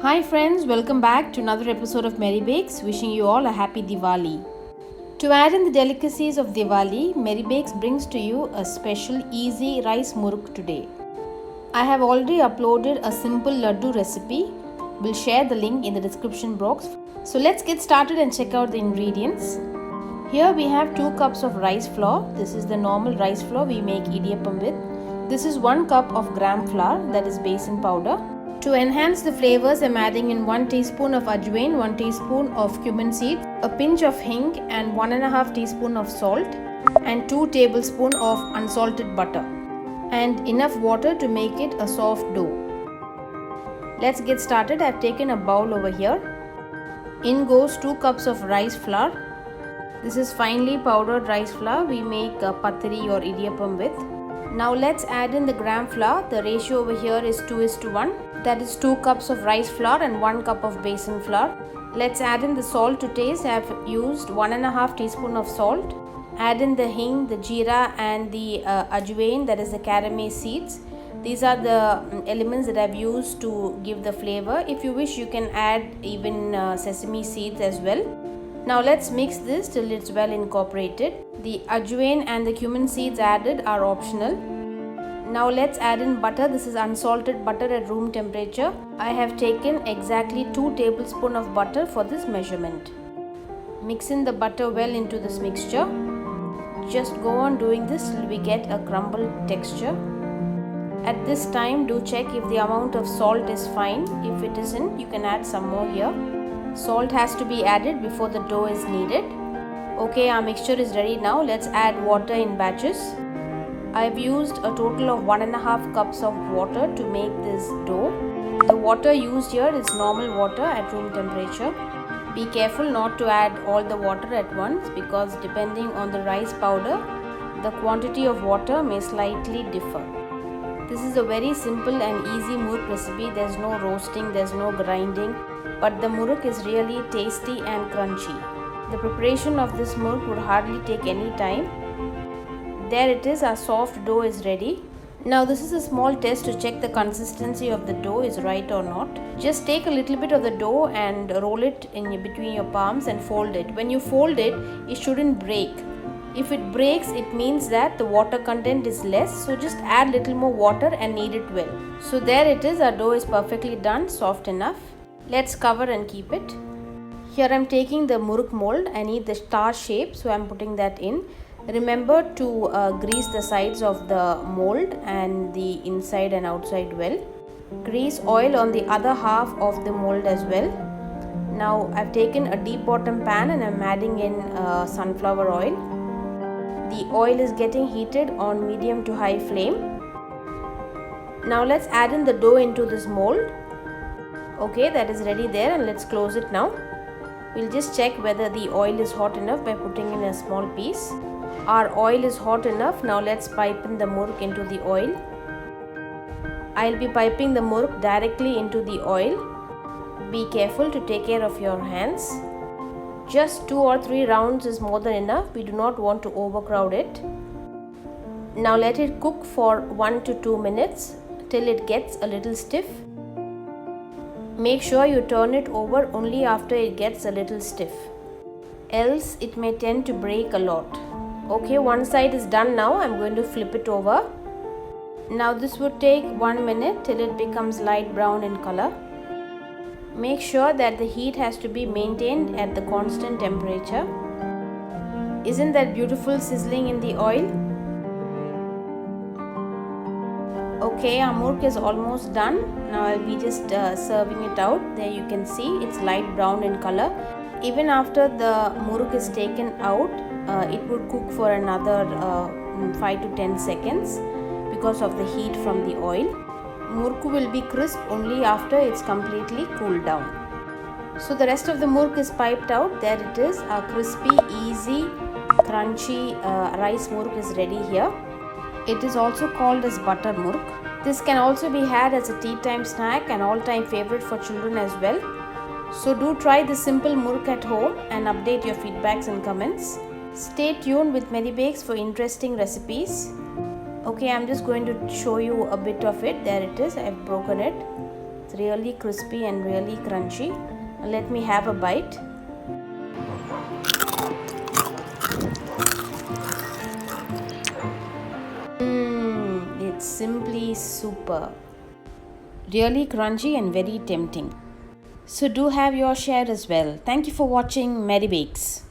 Hi friends, welcome back to another episode of Mary Bakes, wishing you all a happy Diwali. To add in the delicacies of Diwali, Mary Bakes brings to you a special easy rice muruk today. I have already uploaded a simple laddu recipe. We'll share the link in the description box. So let's get started and check out the ingredients. Here we have 2 cups of rice flour. This is the normal rice flour we make idiyappam with. This is 1 cup of gram flour, that is besan powder. To enhance the flavors, I am adding in 1 teaspoon of ajwain, 1 teaspoon of cumin seeds, a pinch of hing and 1.5 teaspoon of salt and 2 tablespoons of unsalted butter and enough water to make it a soft dough. Let's get started. I have taken a bowl over here. In goes 2 cups of rice flour. This is finely powdered rice flour we make patri or idiyappam with. Now let's add in the gram flour. The ratio over here is 2:1. That is 2 cups of rice flour and 1 cup of besan flour. Let's add in the salt to taste. I have used 1.5 teaspoon of salt. Add in the hing, the jeera and the ajwain, that is the caramel seeds. These are the elements that I have used to give the flavor. If you wish, you can add even sesame seeds as well. Now let's mix this till it's well incorporated. The ajwain and the cumin seeds added are optional. Now let's add in butter. This is unsalted butter at room temperature. I have taken exactly 2 tablespoons of butter for this measurement. Mix in the butter well into this mixture. Just go on doing this till we get a crumbled texture. At this time, do check if the amount of salt is fine. If it isn't, you can add some more here. Salt has to be added before the dough is needed. Okay, our mixture is ready now. Let's add water in batches. I have used a total of 1.5 cups of water to make this dough. The water used here is normal water at room temperature. Be careful not to add all the water at once because depending on the rice powder, the quantity of water may slightly differ. This is a very simple and easy muruk recipe. There's no roasting, there's no grinding, but the muruk is really tasty and crunchy. The preparation of this muruk would hardly take any time. There it is, our soft dough is ready. Now this is a small test to check the consistency of the dough is right or not. Just take a little bit of the dough and roll it in between your palms and fold it. When you fold it, it shouldn't break. If it breaks, it means that the water content is less, so just add little more water and knead it well. So there it is, our dough is perfectly done, soft enough. Let's cover and keep it. Here I am taking the muruk mold. I need the star shape, so I am putting that in. Remember to grease the sides of the mold and the inside and outside well. Grease oil on the other half of the mold as well. Now I've taken a deep bottom pan and I'm adding in sunflower oil. The oil is getting heated on medium to high flame. Now let's add in the dough into this mold. Okay, that is ready there, and let's close it now. We'll just check whether the oil is hot enough by putting in a small piece. Our oil is hot enough. Now let's pipe in the muruk into the oil. I'll be piping the muruk directly into the oil. Be careful to take care of your hands. Just 2 or 3 rounds is more than enough. We do not want to overcrowd it. Now let it cook for 1 to 2 minutes till it gets a little stiff. Make sure you turn it over only after it gets a little stiff. Else it may tend to break a lot. Okay, one side is done now. I'm going to flip it over. Now this would take 1 minute till it becomes light brown in color. Make sure that the heat has to be maintained at the constant temperature. Isn't that beautiful sizzling in the oil? Okay, our muruk is almost done. Now I'll be just serving it out. There you can see it's light brown in color. Even after the muruk is taken out, it would cook for another 5 to 10 seconds because of the heat from the oil. Muruk will be crisp only after it's completely cooled down. So the rest of the muruk is piped out. There it is. Our crispy, easy, crunchy rice muruk is ready here. It is also called as butter muruk. This can also be had as a tea time snack and all-time favorite for children as well. So do try this simple muruk at home and update your feedbacks and comments. Stay tuned with Mary Bakes for interesting recipes. Okay, I'm just going to show you a bit of it. There it is. I've broken it. It's really crispy and really crunchy. Let me have a bite. It's simply super. Really crunchy and very tempting. So do have your share as well. Thank you for watching Merry Bakes.